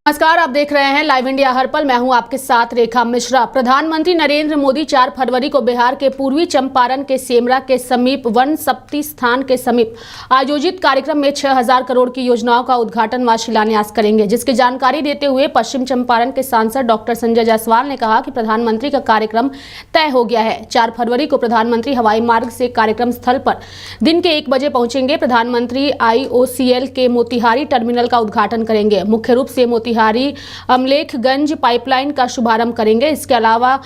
नमस्कार, आप देख रहे हैं लाइव इंडिया हर पल। मैं हूं आपके साथ रेखा मिश्रा। प्रधानमंत्री नरेंद्र मोदी 4 फरवरी को बिहार के पूर्वी चंपारण के सेमरा के समीप वन शक्ति स्थान के समीप आयोजित कार्यक्रम में 6000 करोड़ की योजनाओं का उद्घाटन व शिलान्यास करेंगे, जिसकी जानकारी देते हुए पश्चिम चंपारण के सांसद डॉक्टर संजय जायसवाल ने कहा कि प्रधानमंत्री का कार्यक्रम तय हो गया है। 4 फरवरी को प्रधानमंत्री हवाई मार्ग से कार्यक्रम स्थल पर दिन के 1 बजे पहुंचेंगे। प्रधानमंत्री IOCL के मोतिहारी टर्मिनल का उद्घाटन करेंगे। मुख्य रूप से मोतिहारी अमलेखगंज पाइपलाइन का शुभारंभ करेंगे। इसके अलावा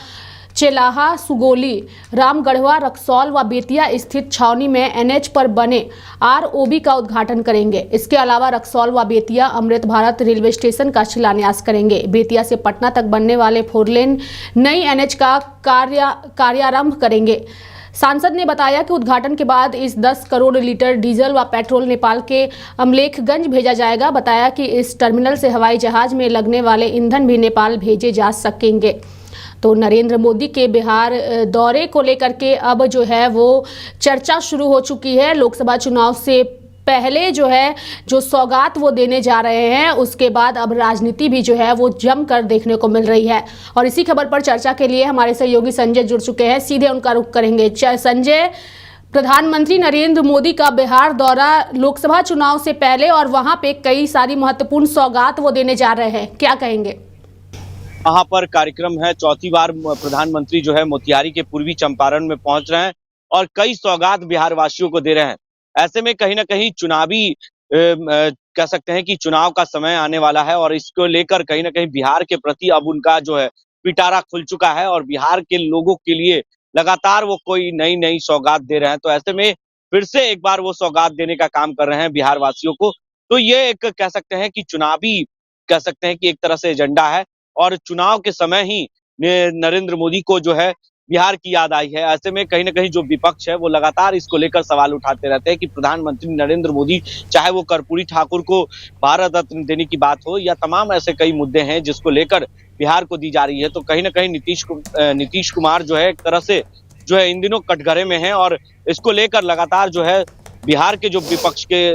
चेलाहा, सुगोली, रामगढ़वा, रक्सौल व बेतिया स्थित छावनी में NH पर बने ROB का उद्घाटन करेंगे। इसके अलावा रक्सौल व बेतिया अमृत भारत रेलवे स्टेशन का शिलान्यास करेंगे। बेतिया से पटना तक बनने वाले 4 लेन नई NH का कार्यारंभ करेंगे। सांसद ने बताया कि उद्घाटन के बाद इस 10 करोड़ लीटर डीजल व पेट्रोल नेपाल के अमलेखगंज भेजा जाएगा। बताया कि इस टर्मिनल से हवाई जहाज में लगने वाले ईंधन भी नेपाल भेजे जा सकेंगे। तो नरेंद्र मोदी के बिहार दौरे को लेकर के अब जो है वो चर्चा शुरू हो चुकी है। लोकसभा चुनाव से पहले जो सौगात वो देने जा रहे हैं, उसके बाद अब राजनीति भी जो है वो जमकर देखने को मिल रही है। और इसी खबर पर चर्चा के लिए हमारे सहयोगी संजय जुड़ चुके हैं। सीधे उनका रुख करेंगे। संजय, प्रधानमंत्री नरेंद्र मोदी का बिहार दौरा लोकसभा चुनाव से पहले और वहां पे कई सारी महत्वपूर्ण सौगात वो देने जा रहे हैं, क्या कहेंगे? वहां पर कार्यक्रम है। चौथी बार प्रधानमंत्री जो है मोतिहारी के पूर्वी चंपारण में पहुंच रहे हैं और कई सौगात बिहार वासियों को दे रहे हैं। ऐसे में कहीं ना कहीं चुनावी कह सकते हैं कि चुनाव का समय आने वाला है और इसको लेकर कहीं ना कहीं बिहार के प्रति अब उनका जो है पिटारा खुल चुका है और बिहार के लोगों के लिए लगातार वो कोई नई नई सौगात दे रहे हैं। तो ऐसे में फिर से एक बार वो सौगात देने का काम कर रहे हैं बिहार वासियों को। तो ये एक कह सकते हैं कि चुनावी कह सकते हैं कि एक तरह से एजेंडा है और चुनाव के समय ही नरेंद्र मोदी को जो है बिहार की याद आई है। ऐसे में कहीं ना कहीं जो विपक्ष है वो लगातार इसको लेकर सवाल उठाते रहते हैं कि प्रधानमंत्री नरेंद्र मोदी, चाहे वो कर्पूरी ठाकुर को भारत रत्न देने की बात हो या तमाम ऐसे कई मुद्दे हैं जिसको लेकर बिहार को दी जा रही है, तो कहीं ना कहीं नीतीश कुमार जो है एक तरह से जो है इन दिनों कटघरे में है और इसको लेकर लगातार जो है बिहार के जो विपक्ष के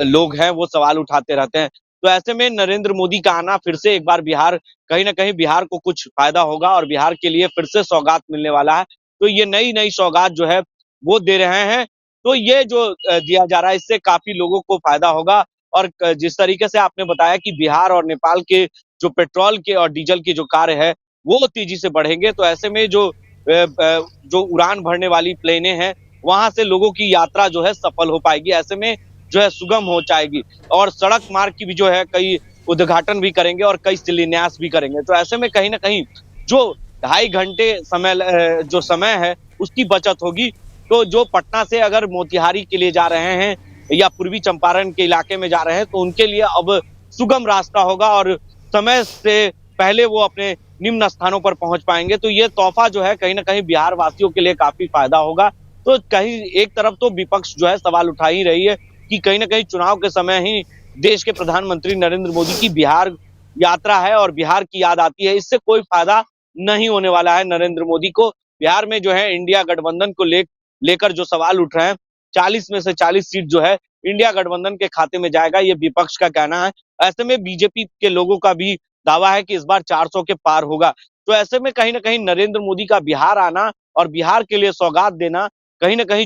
लोग हैं वो सवाल उठाते रहते हैं। तो ऐसे में नरेंद्र मोदी का आना फिर से एक बार बिहार कहीं ना कहीं बिहार को कुछ फायदा होगा और बिहार के लिए फिर से सौगात मिलने वाला है। तो ये नई नई सौगात जो है वो दे रहे हैं। तो ये जो दिया जा रहा है इससे काफी लोगों को फायदा होगा। और जिस तरीके से आपने बताया कि बिहार और नेपाल के जो पेट्रोल के और डीजल के जो कार्य है वो तेजी से बढ़ेंगे, तो ऐसे में जो उड़ान भरने वाली प्लेनें हैं वहां से लोगों की यात्रा जो है सफल हो पाएगी। ऐसे में जो है सुगम हो जाएगी और सड़क मार्ग की भी जो है कई उद्घाटन भी करेंगे और कई शिलान्यास भी करेंगे। तो ऐसे में कहीं ना कहीं जो 2.5 घंटे जो समय है उसकी बचत होगी। तो जो पटना से अगर मोतिहारी के लिए जा रहे हैं या पूर्वी चंपारण के इलाके में जा रहे हैं तो उनके लिए अब सुगम रास्ता होगा और समय से पहले वो अपने निम्न स्थानों पर पहुंच पाएंगे। तो ये तोहफा जो है कहीं ना कहीं बिहार वासियों के लिए काफी फायदा होगा। तो कहीं एक तरफ तो विपक्ष जो है सवाल उठा ही रही है कि कहीं ना कहीं चुनाव के समय ही देश के प्रधानमंत्री नरेंद्र मोदी की बिहार यात्रा है और बिहार की याद आती है। इससे कोई फायदा नहीं होने वाला है नरेंद्र मोदी को। बिहार में जो है इंडिया गठबंधन को लेकर जो सवाल उठ रहे हैं, 40 में से 40 सीट जो है इंडिया गठबंधन के खाते में जाएगा, ये विपक्ष का कहना है। ऐसे में बीजेपी के लोगों का भी दावा है कि इस बार 400 के पार होगा। तो ऐसे में कहीं ना कहीं नरेंद्र मोदी का बिहार आना और बिहार के लिए सौगात देना कहीं ना कहीं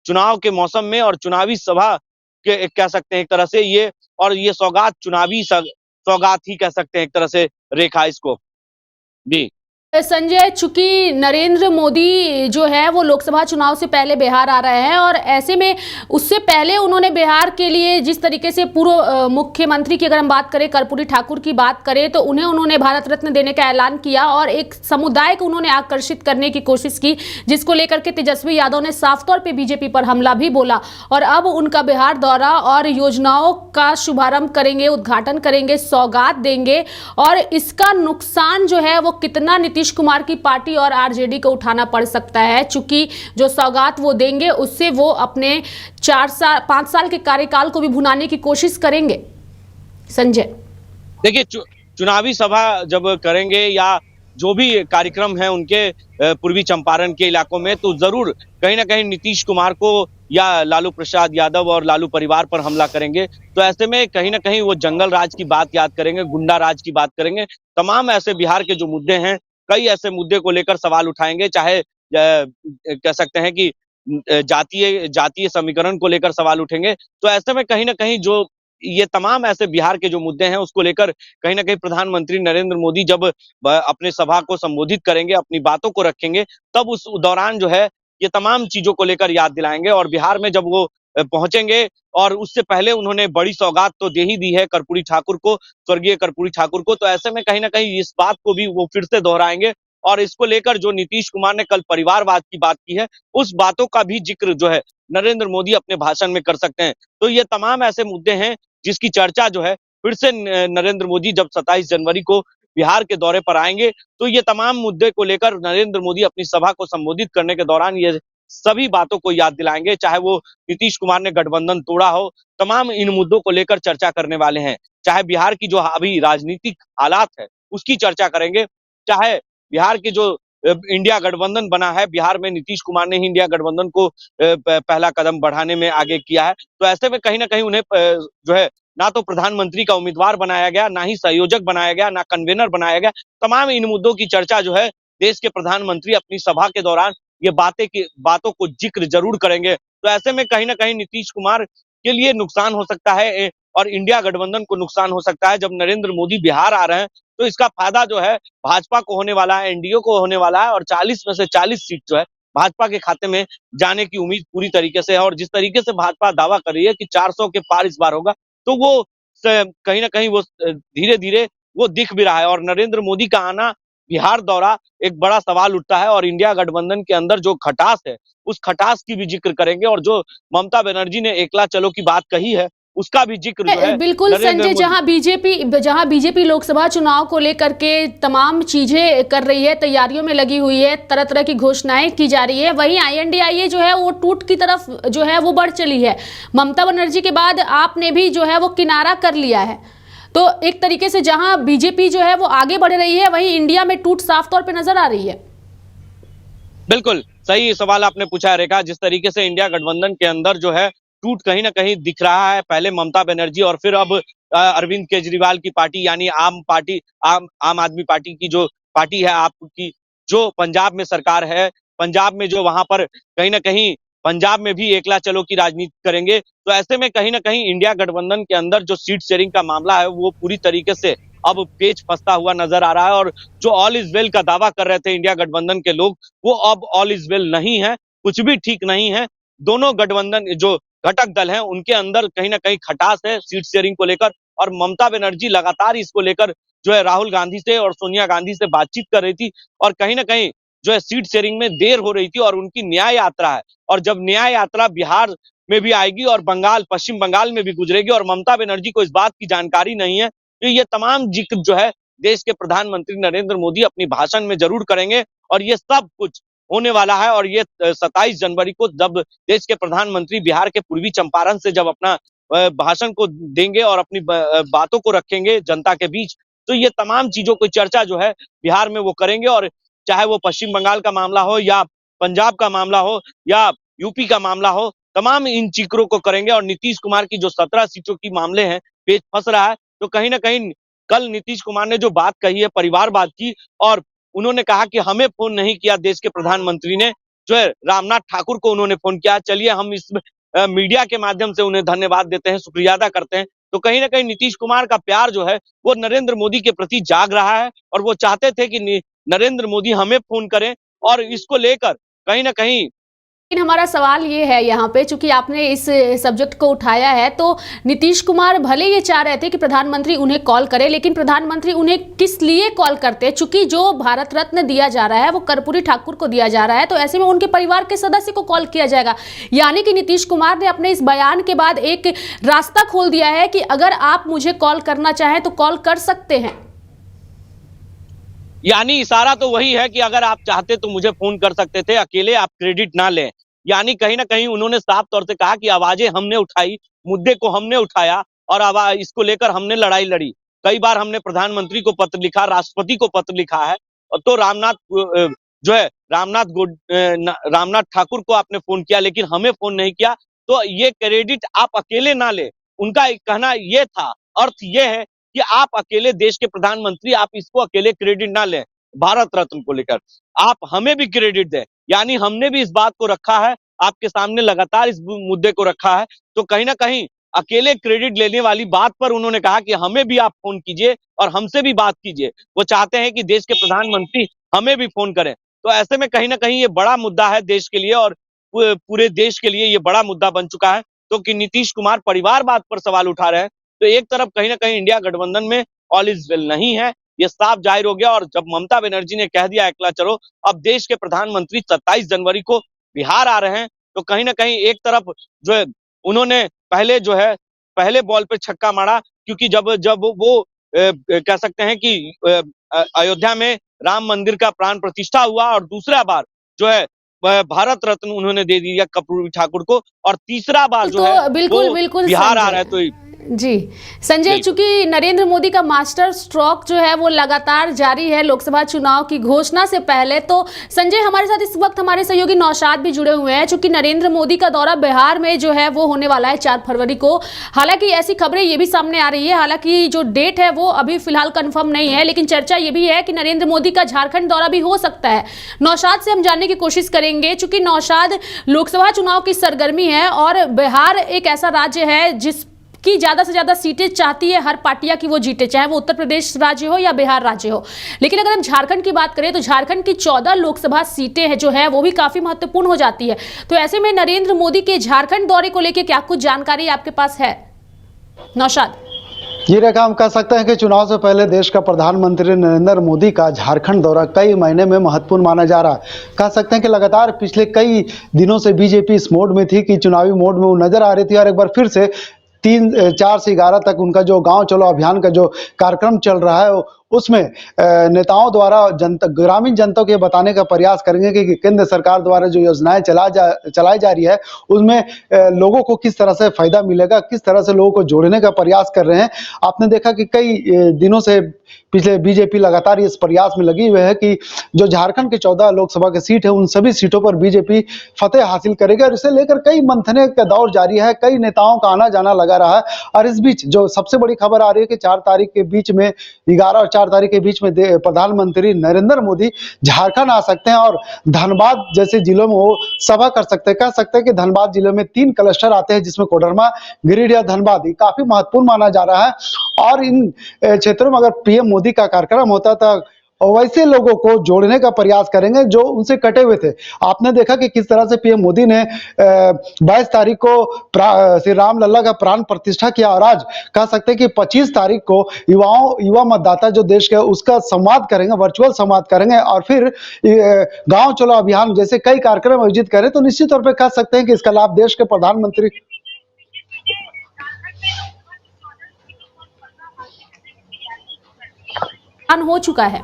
चुनाव के मौसम में और चुनावी सभा के कह सकते हैं एक तरह से ये सौगात चुनावी सौगात ही कह सकते हैं एक तरह से रेखा इसको भी। संजय, चूंकि नरेंद्र मोदी जो है वो लोकसभा चुनाव से पहले बिहार आ रहे हैं और ऐसे में उससे पहले उन्होंने बिहार के लिए जिस तरीके से पूर्व मुख्यमंत्री की अगर हम बात करें, कर्पूरी ठाकुर की बात करें, तो उन्होंने भारत रत्न देने का ऐलान किया और एक समुदाय को उन्होंने आकर्षित करने की कोशिश की, जिसको लेकर के तेजस्वी यादव ने साफ तौर पर बीजेपी पर हमला भी बोला। और अब उनका बिहार दौरा और योजनाओं का शुभारंभ करेंगे, उद्घाटन करेंगे, सौगात देंगे और इसका नुकसान जो है वो कितना नीतीश कुमार की पार्टी और आरजेडी को उठाना पड़ सकता है, चूंकि जो सौगात वो देंगे उससे वो अपने 5 साल के कार्यकाल को भी भुनाने की कोशिश करेंगे। संजय, देखिए चुनावी सभा जब करेंगे या जो भी कार्यक्रम है उनके पूर्वी चंपारण के इलाकों में, तो जरूर कहीं ना कहीं नीतीश कुमार को या लालू प्रसाद यादव और लालू परिवार पर हमला करेंगे। तो ऐसे में कहीं ना कहीं वो जंगल राज की बात याद करेंगे, गुंडा राज की बात करेंगे। तमाम ऐसे बिहार के जो मुद्दे हैं, कई ऐसे मुद्दे को लेकर सवाल उठाएंगे, चाहे कह सकते हैं कि जातीय जातीय समीकरण को लेकर सवाल उठेंगे। तो ऐसे में कहीं ना कहीं जो ये तमाम ऐसे बिहार के जो मुद्दे हैं उसको लेकर कहीं ना कहीं प्रधानमंत्री नरेंद्र मोदी जब अपने सभा को संबोधित करेंगे, अपनी बातों को रखेंगे, तब उस दौरान जो है ये तमाम चीजों को लेकर याद दिलाएंगे। और बिहार में जब वो पहुंचेंगे, और उससे पहले उन्होंने बड़ी सौगात तो दे ही दी है कर्पूरी ठाकुर को, स्वर्गीय कर्पूरी ठाकुर को। तो ऐसे में कहीं ना कहीं इस बात को भी वो फिर से दोहराएंगे, और इसको लेकर जो नीतीश कुमार ने कल परिवारवाद की बात की है, उस बातों का भी जिक्र जो है नरेंद्र मोदी अपने भाषण में कर सकते हैं। तो ये तमाम ऐसे मुद्दे हैं जिसकी चर्चा जो है फिर से नरेंद्र मोदी जब 27 जनवरी को बिहार के दौरे पर आएंगे, तो ये तमाम मुद्दे को लेकर नरेंद्र मोदी अपनी सभा को संबोधित करने के दौरान ये सभी बातों को याद दिलाएंगे। चाहे वो नीतीश कुमार ने गठबंधन तोड़ा हो, तमाम इन मुद्दों को लेकर चर्चा करने वाले हैं। चाहे बिहार की जो अभी राजनीतिक हालात है उसकी चर्चा करेंगे, चाहे बिहार के जो इंडिया गठबंधन बना है, बिहार में नीतीश कुमार ने ही इंडिया गठबंधन को पहला कदम बढ़ाने में आगे किया है। तो ऐसे में कहीं ना कहीं उन्हें जो है ना तो प्रधानमंत्री का उम्मीदवार बनाया गया, ना ही संयोजक बनाया गया, ना कन्वेनर बनाया गया। तमाम इन मुद्दों की चर्चा जो है देश के प्रधानमंत्री अपनी सभा के दौरान ये बातों को जिक्र जरूर करेंगे। तो ऐसे में कहीं ना कहीं नीतीश कुमार के लिए नुकसान हो सकता है, और इंडिया गठबंधन को नुकसान हो सकता है। जब नरेंद्र मोदी बिहार आ रहे हैं तो इसका फायदा जो है भाजपा को होने वाला है, एनडीए को होने वाला है, और 40 में से 40 सीट जो है भाजपा के खाते में जाने की उम्मीद पूरी तरीके से है। और जिस तरीके से भाजपा दावा कर रही है कि 400 के पार इस बार होगा, तो वो कहीं ना कहीं वो धीरे धीरे वो दिख भी रहा है। और नरेंद्र मोदी का आना, बिहार दौरा, एक बड़ा सवाल उठता है। और इंडिया गठबंधन के अंदर जो खटास है उस खटास की भी जिक्र करेंगे, और जो ममता बनर्जी ने एकला चलो की बात कही है उसका भी जिक्र जो है बिल्कुल संजय, जहां बीजेपी लोकसभा चुनाव को लेकर के तमाम चीजें कर रही है, तैयारियों में लगी हुई है, तरह तरह की घोषणाएं की जा रही है, वहीं आईएनडीआईए जो है वो टूट की तरफ जो है वो बढ़ चली है। ममता बनर्जी के बाद आपने भी जो है वो किनारा कर लिया है। तो एक तरीके से जहां बीजेपी जो है वो आगे बढ़ रही है, वहीं इंडिया में टूट साफ तौर पर नजर आ रही है। बिल्कुल सही सवाल आपने पूछा है रेखा। जिस तरीके से इंडिया गठबंधन के अंदर जो है टूट कहीं ना कहीं दिख रहा है, पहले ममता बनर्जी और फिर अब अरविंद केजरीवाल की पार्टी यानी आम आदमी पार्टी की जो पार्टी है आपकी, जो पंजाब में सरकार है, पंजाब में जो वहां पर कहीं ना कहीं पंजाब में भी एकला चलो की राजनीति करेंगे। तो ऐसे में कहीं ना कहीं इंडिया गठबंधन के अंदर जो सीट शेयरिंग का मामला है वो पूरी तरीके से अब पेच फंसता हुआ नजर आ रहा है। और जो ऑल इज वेल का दावा कर रहे थे इंडिया गठबंधन के लोग, वो अब ऑल इज वेल नहीं है, कुछ भी ठीक नहीं है। दोनों गठबंधन जो घटक दल हैं उनके अंदर कहीं ना कहीं खटास है सीट शेयरिंग को लेकर। और ममता बनर्जी लगातार इसको लेकर जो है राहुल गांधी से और सोनिया गांधी से बातचीत कर रही थी, और कहीं ना कहीं जो है सीट शेयरिंग में देर हो रही थी। और उनकी न्याय यात्रा है, और जब न्याय यात्रा बिहार में भी आएगी और पश्चिम बंगाल में भी गुजरेगी, और ममता बनर्जी को इस बात की जानकारी नहीं है, तो ये तमाम जिक्र जो है देश के प्रधानमंत्री नरेंद्र मोदी अपनी भाषण में जरूर करेंगे। और ये सब कुछ होने वाला है। और ये 27 जनवरी को जब देश के प्रधानमंत्री बिहार के पूर्वी चंपारण से जब अपना भाषण को देंगे और अपनी बातों को रखेंगे जनता के बीच, तो ये तमाम चीजों की चर्चा जो है बिहार में वो करेंगे। और चाहे वो पश्चिम बंगाल का मामला हो, या पंजाब का मामला हो, या यूपी का मामला हो, तमाम इन जिक्रों को करेंगे। और नीतीश कुमार की जो 17 सीटों की मामले हैं पेच फंस रहा है, तो कहीं ना कहीं कल नीतीश कुमार ने जो बात कही है परिवारवाद की, और उन्होंने कहा कि हमें फोन नहीं किया देश के प्रधानमंत्री ने, जो है रामनाथ ठाकुर को उन्होंने फोन किया। चलिए हम इस मीडिया के माध्यम से उन्हें धन्यवाद देते हैं, शुक्रिया अदा करते हैं। तो कहीं ना कहीं नीतीश कुमार का प्यार जो है वो नरेंद्र मोदी के प्रति जाग रहा है, और वो चाहते थे कि नरेंद्र मोदी हमें फोन करें। और इसको लेकर कहीं ना कहीं लेकिन हमारा सवाल ये है यहाँ पे, चूंकि आपने इस सब्जेक्ट को उठाया है, तो नीतीश कुमार भले ये चाह रहे थे कि प्रधानमंत्री उन्हें कॉल करे, लेकिन प्रधानमंत्री उन्हें किस लिए कॉल करते? चूंकि जो भारत रत्न दिया जा रहा है वो कर्पूरी ठाकुर को दिया जा रहा है, तो ऐसे में उनके परिवार के सदस्य को कॉल किया जाएगा। यानी कि नीतीश कुमार ने अपने इस बयान के बाद एक रास्ता खोल दिया है कि अगर आप मुझे कॉल करना चाहें तो कॉल कर सकते हैं। यानी इशारा तो वही है कि अगर आप चाहते तो मुझे फोन कर सकते थे, अकेले आप क्रेडिट ना लें। यानी कहीं ना कहीं उन्होंने साफ तौर से कहा कि आवाजें हमने उठाई, मुद्दे को हमने उठाया, और इसको लेकर हमने लड़ाई लड़ी। कई बार हमने प्रधानमंत्री को पत्र लिखा, राष्ट्रपति को पत्र लिखा है, तो रामनाथ ठाकुर को आपने फोन किया, लेकिन हमें फोन नहीं किया। तो ये क्रेडिट आप अकेले ना ले, उनका कहना ये था, अर्थ ये है कि आप अकेले देश के प्रधानमंत्री, आप इसको अकेले क्रेडिट ना लें भारत रत्न को लेकर, आप हमें भी क्रेडिट दें। यानी हमने भी इस बात को रखा है, आपके सामने लगातार इस मुद्दे को रखा है। तो कहीं ना कहीं अकेले क्रेडिट लेने वाली बात पर उन्होंने कहा कि हमें भी आप फोन कीजिए और हमसे भी बात कीजिए। वो चाहते हैं कि देश के प्रधानमंत्री हमें भी फोन करें। तो ऐसे में कहीं ना कहीं ये बड़ा मुद्दा है देश के लिए, और पूरे देश के लिए ये बड़ा मुद्दा बन चुका है। तो कि नीतीश कुमार परिवारवाद पर सवाल उठा रहे हैं, तो एक तरफ कहीं ना कहीं इंडिया गठबंधन में ऑल इज वेल नहीं है, ये साफ जाहिर हो गया। और जब ममता बनर्जी ने कह दिया एकला चलो, अब देश के प्रधानमंत्री 27 जनवरी को बिहार आ रहे हैं, तो कहीं ना कहीं एक तरफ जो है उन्होंने पहले बॉल पे छक्का मारा, क्योंकि जब वो कह सकते हैं कि अयोध्या में राम मंदिर का प्राण प्रतिष्ठा हुआ, और दूसरा बार जो है भारत रत्न उन्होंने दे दिया कर्पूरी ठाकुर को, और तीसरा बार जो है बिल्कुल बिल्कुल बिहार आ रहा है। तो जी संजय, चूंकि नरेंद्र मोदी का मास्टर स्ट्रोक जो है वो लगातार जारी है लोकसभा चुनाव की घोषणा से पहले, तो संजय हमारे साथ इस वक्त हमारे सहयोगी नौशाद भी जुड़े हुए हैं। चूंकि नरेंद्र मोदी का दौरा बिहार में जो है वो होने वाला है 4 फरवरी को, हालांकि ऐसी खबरें ये भी सामने आ रही है, हालांकि जो डेट है वो अभी फिलहाल कंफर्म नहीं है, लेकिन चर्चा ये भी है कि नरेंद्र मोदी का झारखंड दौरा भी हो सकता है। नौशाद से हम जानने की कोशिश करेंगे, चूंकि नौशाद लोकसभा चुनाव की सरगर्मी है और बिहार एक ऐसा राज्य है जिस की ज्यादा से ज्यादा सीटें चाहती है हर पार्टियां की वो जीते, चाहे वो उत्तर प्रदेश राज्य हो या बिहार राज्य हो। लेकिन अगर हम झारखंड की बात करें तो झारखंड की 14 लोकसभा सीटें हैं जो है वो भी काफी महत्वपूर्ण हो जाती है। तो ऐसे में नरेंद्र मोदी के झारखंड दौरे को लेकर क्या कुछ जानकारी आपके पास है नौशाद? ये रेखा, हम कह सकते हैं कि चुनाव से पहले देश का प्रधानमंत्री नरेंद्र मोदी का झारखंड दौरा कई महीने में महत्वपूर्ण माना जा रहा है। कह सकते हैं कि लगातार पिछले कई दिनों से बीजेपी इस मोड में थी कि चुनावी मोड में वो नजर आ रही थी, और एक बार फिर से 4 से 11 तक उनका जो गांव चलो अभियान का जो कार्यक्रम चल रहा है उसमें नेताओं द्वारा ग्रामीण जनता को ये बताने का प्रयास करेंगे कि केंद्र सरकार द्वारा जो योजनाएं चलाई जा रही है उसमें लोगों को किस तरह से फायदा मिलेगा, किस तरह से लोगों को जोड़ने का प्रयास कर रहे हैं। आपने देखा कि कई दिनों से पिछले बीजेपी लगातार इस प्रयास में लगी हुई है कि जो झारखंड के 14 लोकसभा की सीट है उन सभी सीटों पर बीजेपी फतेह हासिल करेगी, और इसे लेकर कई मंथने का दौर जारी है, कई नेताओं का आना जाना लगा रहा है। और इस बीच जो सबसे बड़ी खबर आ रही है कि 4 तारीख के बीच में 11 और 4 तारीख के बीच में प्रधानमंत्री नरेंद्र मोदी झारखंड आ सकते हैं और धनबाद जैसे जिलों में वो सभा कर सकते हैं। कह सकते हैं कि धनबाद जिले में 3 क्लस्टर आते हैं जिसमें कोडरमा, गिरिडीह, धनबाद ये काफी महत्वपूर्ण माना जा रहा है। और इन क्षेत्रों में अगर पीएम मोदी का कार्यक्रम होता था वैसे लोगों को जोड़ने का प्रयास करेंगे जो उनसे कटे हुए थे। आपने देखा कि किस तरह से पीएम मोदी ने 22 तारीख को श्री राम लल्ला का प्राण प्रतिष्ठा किया, और आज कह सकते हैं कि 25 तारीख को युवा मतदाता जो देश के उसका संवाद करेंगे, वर्चुअल संवाद करेंगे, और फिर गांव चलो अभियान जैसे कई कार्यक्रम आयोजित करें। तो निश्चित तौर पर कह सकते हैं कि इसका लाभ देश के प्रधानमंत्री हो चुका है।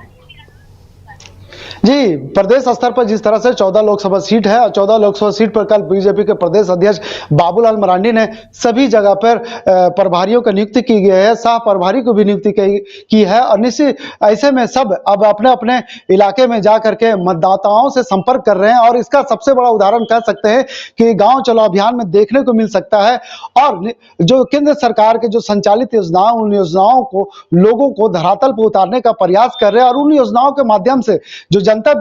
जी, प्रदेश स्तर पर जिस तरह से 14 लोकसभा सीट है और 14 लोकसभा सीट पर कल बीजेपी के प्रदेश अध्यक्ष बाबूलाल मरांडी ने सभी जगह पर प्रभारियों की नियुक्ति की गई है, सह प्रभारी को भी नियुक्ति की है, और निश्चित ऐसे में सब अब अपने अपने इलाके में जा करके मतदाताओं से संपर्क कर रहे हैं। और इसका सबसे बड़ा उदाहरण कह सकते हैं कि गांव चलो अभियान में देखने को मिल सकता है। और जो केंद्र सरकार के जो संचालित योजनाएं, उन योजनाओं को लोगों को धरातल पर उतारने का प्रयास कर रहे हैं, और उन योजनाओं के माध्यम से जो जनता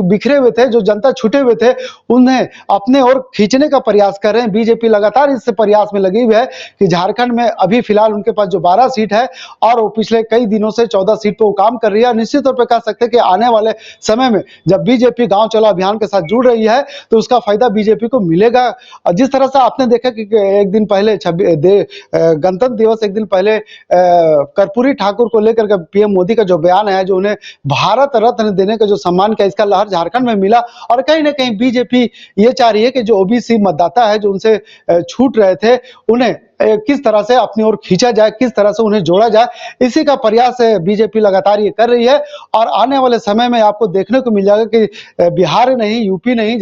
बिखरे हुए थे, जो जनता छूटे हुए थे, उन्हें अपने ओर खींचने का प्रयास कर रहे हैं। बीजेपी लगातार इस प्रयास में लगी हुई है कि झारखंड में अभी फिलहाल उनके पास जो 12 सीट है और वो पिछले कई दिनों से 14 सीट पर वो काम कर रही है। निश्चित तौर पर कह सकते हैं कि आने वाले समय में जब बीजेपी गांव चलो अभियान के साथ जुड़ रही है तो उसका फायदा बीजेपी को मिलेगा। जिस तरह से आपने देखा कि एक दिन पहले गणतंत्र दिवस एक दिन पहले कर्पूरी ठाकुर को लेकर के पीएम मोदी का जो बयान है, जो उन्हें भारत रत्न देने का जो सम्मान का इसका लहर झारखंड में मिला, और कहीं ना कहीं बीजेपी ये चाह रही है कि जो ओबीसी मतदाता है जो उनसे छूट रहे थे उन्हें किस तरह से अपनी ओर खींचा जाए, किस तरह से उन्हें जोड़ा जाए, इसी का प्रयास बीजेपी लगातार ये कर रही है। और आने वाले समय में आपको देखने को मिल जाएगा कि बिहार नहीं, यूपी नहीं,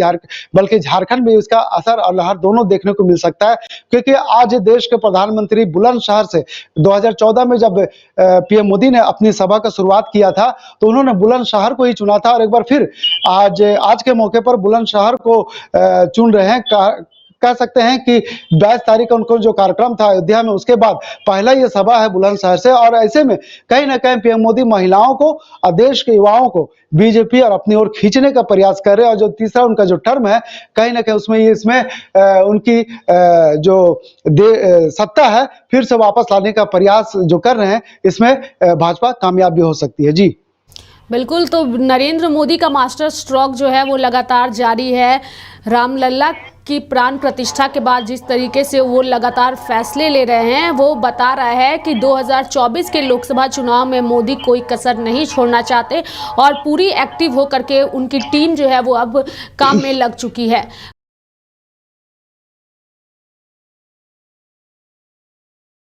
बल्कि झारखंड में इसका असर और लहर दोनों देखने को मिल सकता है। क्योंकि आज देश के प्रधानमंत्री बुलंदशहर से 2014 में जब पीएम मोदी ने अपनी सभा का शुरुआत किया था तो उन्होंने बुलंदशहर को ही चुना था, और एक बार फिर आज के मौके पर बुलंदशहर को चुन रहे हैं। कह सकते हैं कि 22 तारीख को उनको जो कार्यक्रम था अयोध्या में, उसके बाद पहला ये सभा है बुलंदशहर से। और ऐसे में कहीं ना कहीं पीएम मोदी महिलाओं को और देश के युवाओं को बीजेपी और अपनी ओर खींचने का प्रयास कर रहे हैं। और जो तीसरा उनका जो टर्म है, कहीं ना कहीं उसमें इसमें उनकी जो सत्ता है फिर से वापस लाने का प्रयास जो कर रहे हैं, इसमें भाजपा कामयाब भी हो सकती है। जी बिल्कुल, तो नरेंद्र मोदी का मास्टर स्ट्रोक जो है वो लगातार जारी है। रामलला की प्राण प्रतिष्ठा के बाद जिस तरीके से वो लगातार फैसले ले रहे हैं, वो बता रहा है कि 2024 के लोकसभा चुनाव में मोदी कोई कसर नहीं छोड़ना चाहते और पूरी एक्टिव होकर के उनकी टीम जो है वो अब काम में लग चुकी है।